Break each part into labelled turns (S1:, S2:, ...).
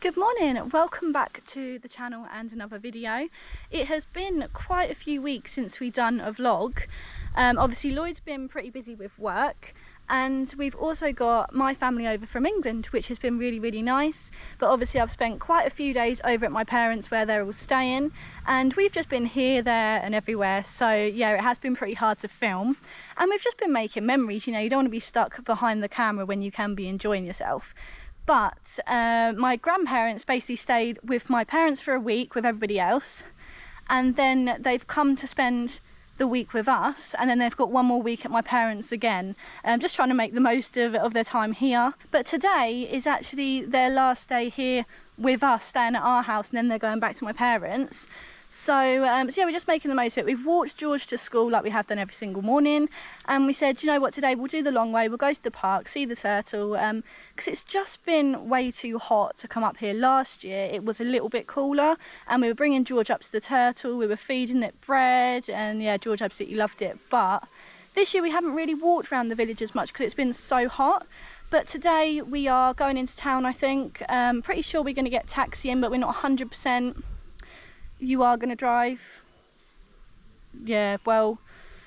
S1: Good morning, welcome back to the channel and another video. It has been quite a few weeks since we've done a vlog. Obviously Lloyd's been pretty busy with work, and we've also got my family over from England, which has been really nice. But obviously I've spent quite a few days over at my parents where they're all staying, and we've just been here, there and everywhere. So yeah, it has been pretty hard to film, and we've just been making memories. You know, you don't want to be stuck behind the camera when you can be enjoying yourself. But my grandparents basically stayed with my parents for a week with everybody else, and then they've come to spend the week with us, and then they've got one more week at my parents again. Just trying to make the most of their time here. But today is actually their last day here with us, staying at our house, and then they're going back to my parents. So yeah, we're just making the most of it. We've walked George to school like we have done every single morning, and we said, you know what, today we'll do the long way, we'll go to the park, see the turtle, because it's just been way too hot to come up here. Last year it was a little bit cooler, and we were bringing George up to the turtle, we were feeding it bread, and yeah, George absolutely loved it. But this year we haven't really walked around the village as much because it's been so hot. But today we are going into town, I think. Pretty sure we're going to get taxi in, but we're not 100%. You are going to drive? Yeah, well,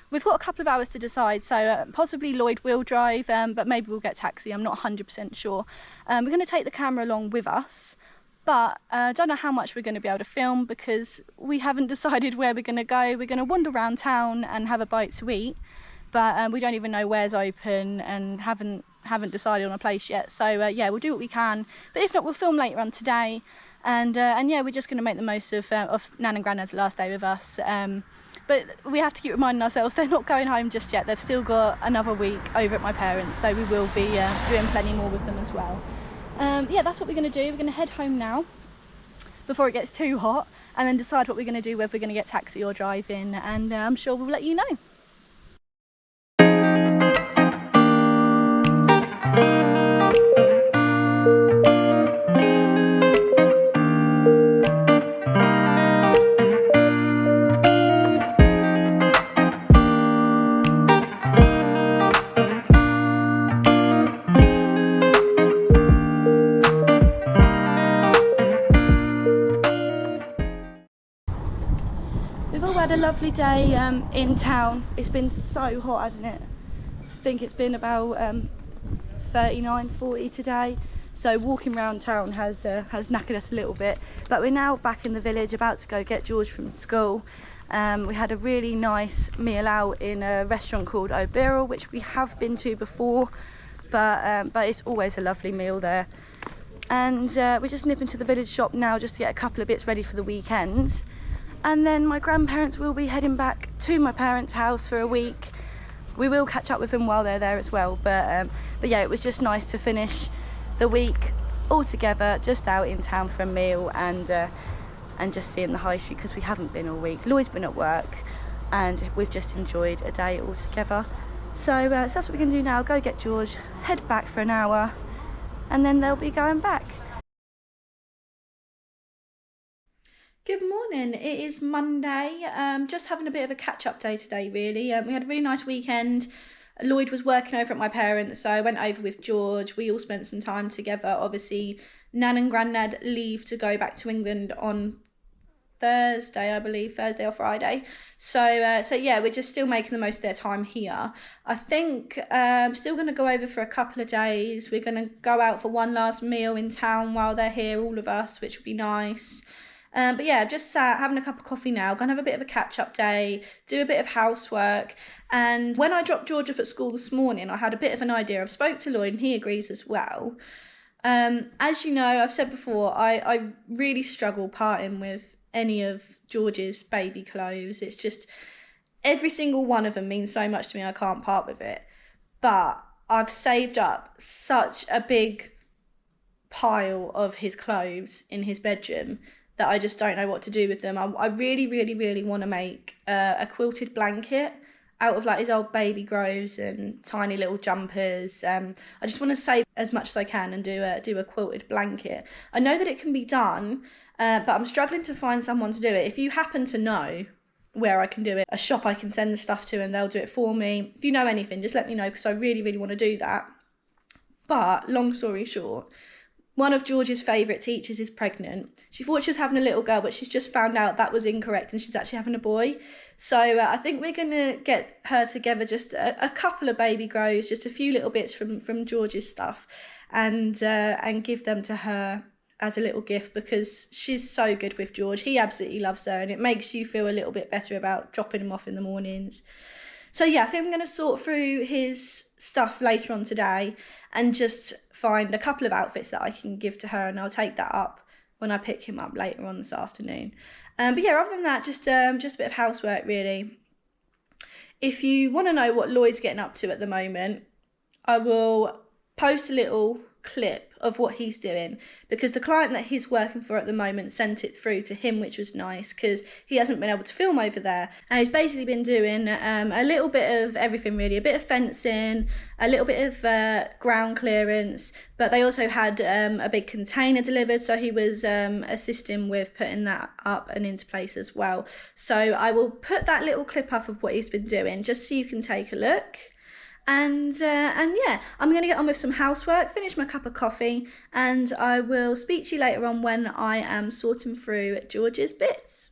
S1: we've got a couple of hours to decide, so possibly Lloyd will drive, but maybe we'll get taxi. I'm not 100% sure. We're going to take the camera along with us, but I don't know how much we're going to be able to film because we haven't decided where we're going to go. We're going to wander around town and have a bite to eat, but we don't even know where's open and haven't decided on a place yet. So yeah, we'll do what we can, but if not, we'll film later on today. And yeah, we're just going to make the most of Nan and Grandad's last day with us. But we have to keep reminding ourselves they're not going home just yet. They've still got another week over at my parents', so we will be doing plenty more with them as well. Yeah, that's what we're going to do. We're going to head home now before it gets too hot, and then decide what we're going to do, whether we're going to get taxi or drive in, and I'm sure we'll let you know. We've all had a lovely day in town. It's been so hot, hasn't it? I think it's been about 39, 40 today. So walking around town has knackered us a little bit. But we're now back in the village, about to go get George from school. We had a really nice meal out in a restaurant called O'Beryl, which we have been to before, but it's always a lovely meal there. And we're just nipping to the village shop now just to get a couple of bits ready for the weekend. And then my grandparents will be heading back to my parents' house for a week. We will catch up with them while they're there as well. But yeah, it was just nice to finish the week all together, just out in town for a meal and just seeing the high street, because we haven't been all week. Lloyd's been at work, and we've just enjoyed a day all together. So that's what we can do now. Go get George, head back for an hour, and then they'll be going back. Good morning, it is Monday. Just having a bit of a catch-up day today, really. We had a really nice weekend. Lloyd was working over at my parents', so I went over with George. We all spent some time together. Obviously, Nan and Grandad leave to go back to England on Thursday, I believe, Thursday or Friday. So yeah, we're just still making the most of their time here. I think I'm still going to go over for a couple of days. We're going to go out for one last meal in town while they're here, all of us, which will be nice. But yeah, I've just sat having a cup of coffee now, going to have a bit of a catch-up day, do a bit of housework. And when I dropped George off at school this morning, I had a bit of an idea. I've spoke to Lloyd and he agrees as well. As you know, I've said before, I really struggle parting with any of George's baby clothes. It's just, every single one of them means so much to me, I can't part with it. But I've saved up such a big pile of his clothes in his bedroom that I just don't know what to do with them. I really want to make a quilted blanket out of like his old baby grows and tiny little jumpers. I just want to save as much as I can and do a quilted blanket. I know that it can be done, but I'm struggling to find someone to do it. If you happen to know where I can do it, a shop I can send the stuff to and they'll do it for me. If you know anything, just let me know, because I really want to do that. But long story short, one of George's favourite teachers is pregnant. She thought she was having a little girl, but she's just found out that was incorrect and she's actually having a boy. So I think we're going to get her together just a couple of baby grows, just a few little bits from George's stuff, and give them to her as a little gift, because she's so good with George. He absolutely loves her, and it makes you feel a little bit better about dropping him off in the mornings. So yeah, I think I'm going to sort through his stuff later on today and just find a couple of outfits that I can give to her, and I'll take that up when I pick him up later on this afternoon. But yeah, other than that, just a bit of housework really. If you want to know what Lloyd's getting up to at the moment, I will post a little clip of what he's doing, because the client that he's working for at the moment sent it through to him, which was nice because he hasn't been able to film over there, and he's basically been doing a little bit of everything really, a bit of fencing, a little bit of ground clearance, but they also had a big container delivered, so he was assisting with putting that up and into place as well. So I will put that little clip up of what he's been doing just so you can take a look. And yeah, I'm going to get on with some housework, finish my cup of coffee, and I will speak to you later on when I am sorting through George's bits.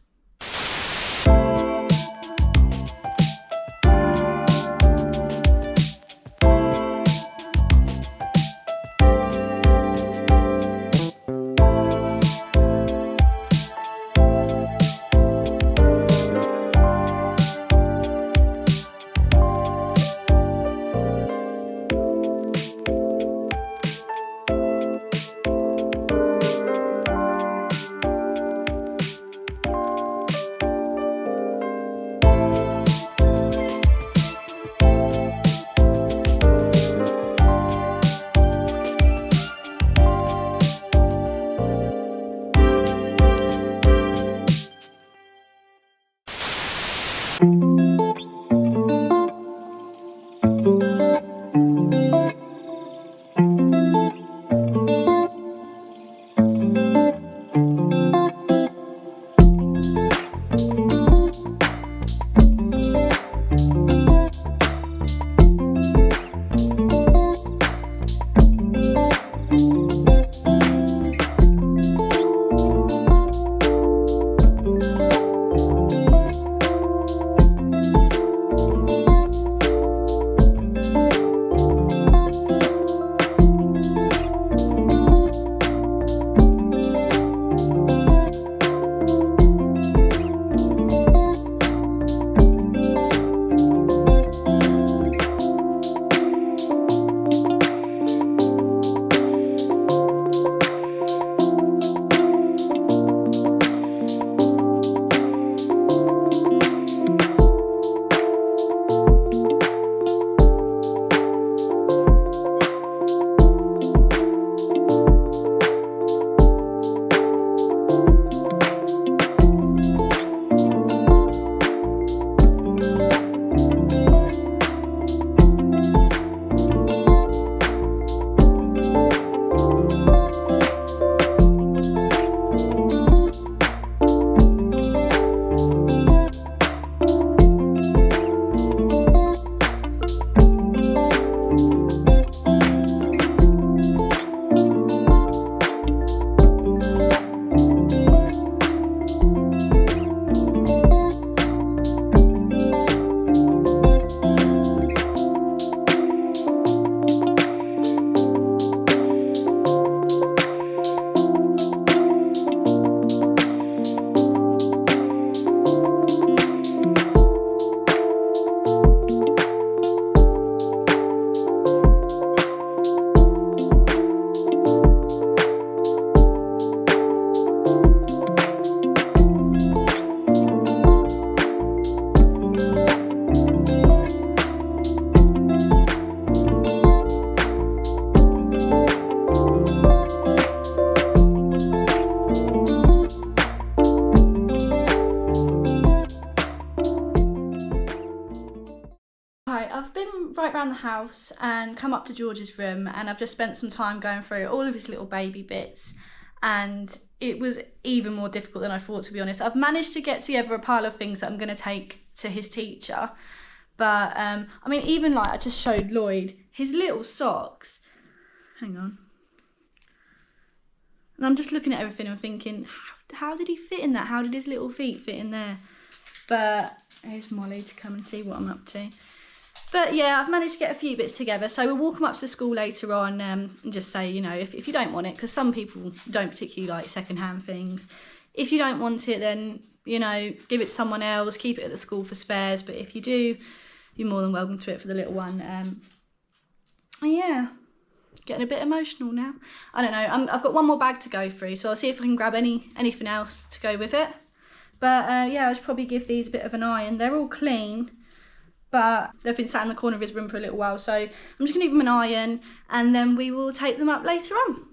S1: Right around the house and come up to George's room, and I've just spent some time going through all of his little baby bits, and it was even more difficult than I thought, to be honest. I've managed to get together a pile of things that I'm going to take to his teacher, but I mean, even like I just showed Lloyd his little socks. Hang on. And I'm just looking at everything and thinking, how did he fit in that? How did his little feet fit in there? But here's Molly to come and see what I'm up to. But yeah, I've managed to get a few bits together. So we'll walk them up to school later on and just say, you know, if you don't want it, because some people don't particularly like secondhand things. If you don't want it, then, you know, give it to someone else, keep it at the school for spares. But if you do, you're more than welcome to it for the little one. Yeah, getting a bit emotional now. I don't know, I've got one more bag to go through, so I'll see if I can grab anything else to go with it. But yeah, I should probably give these a bit of an iron. They're all clean, but they've been sat in the corner of his room for a little while, so I'm just gonna give them an iron and then we will take them up later on.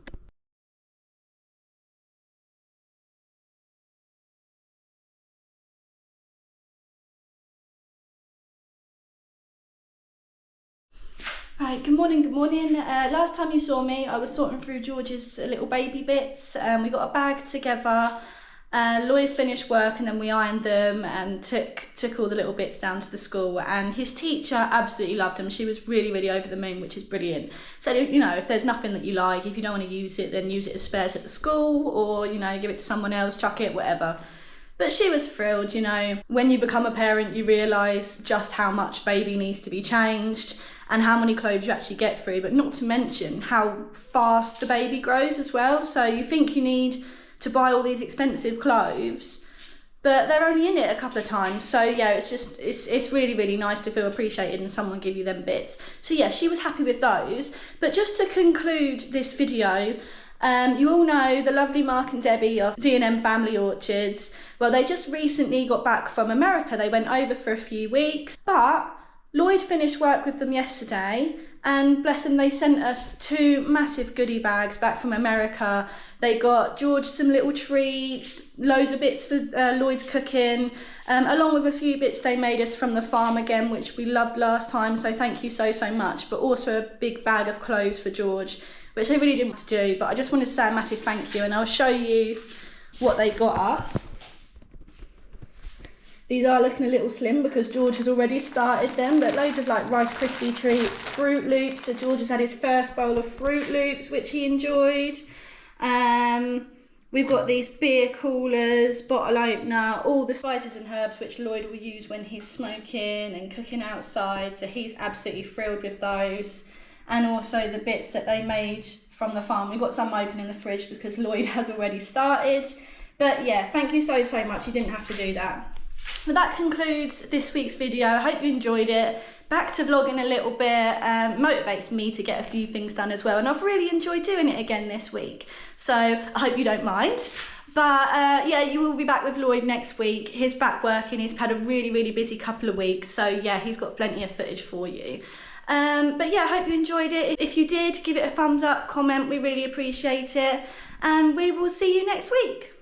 S1: Right, good morning, good morning. Last time you saw me, I was sorting through George's little baby bits. We got a bag together. Lloyd finished work and then we ironed them and took all the little bits down to the school, and his teacher absolutely loved them. She was really, really over the moon, which is brilliant. So, you know, if there's nothing that you like, if you don't want to use it, then use it as spares at the school, or, you know, give it to someone else, chuck it, whatever. But she was thrilled, you know. When you become a parent, you realise just how much baby needs to be changed and how many clothes you actually get through, but not to mention how fast the baby grows as well. So you think you need to buy all these expensive clothes, but they're only in it a couple of times. So yeah, it's really, really nice to feel appreciated and someone give you them bits. So yeah, she was happy with those. But just to conclude this video, you all know the lovely Mark and Debbie of D&M Family Orchards. Well, they just recently got back from America. They went over for a few weeks, but Lloyd finished work with them yesterday, and bless them, they sent us 2 massive goodie bags back from America. They got George some little treats, loads of bits for Lloyd's cooking, along with a few bits they made us from the farm again, which we loved last time, so thank you so, so much. But also a big bag of clothes for George, which they really didn't want to do, but I just wanted to say a massive thank you, and I'll show you what they got us. These are looking a little slim because George has already started them, but loads of like Rice Krispie treats, Fruit Loops. So George has had his first bowl of Fruit Loops, which he enjoyed. We've got these beer coolers, bottle opener, all the spices and herbs which Lloyd will use when he's smoking and cooking outside. So he's absolutely thrilled with those. And also the bits that they made from the farm. We've got some open in the fridge because Lloyd has already started. But yeah, thank you so, so much. You didn't have to do that. But that concludes this week's video. I hope you enjoyed it. Back to vlogging a little bit, motivates me to get a few things done as well, and I've really enjoyed doing it again this week, so I hope you don't mind. But yeah, you will be back with Lloyd next week. He's back working. He's had a really, really busy couple of weeks, so yeah, he's got plenty of footage for you. But yeah, I hope you enjoyed it. If you did, give it a thumbs up, comment, we really appreciate it, and we will see you next week.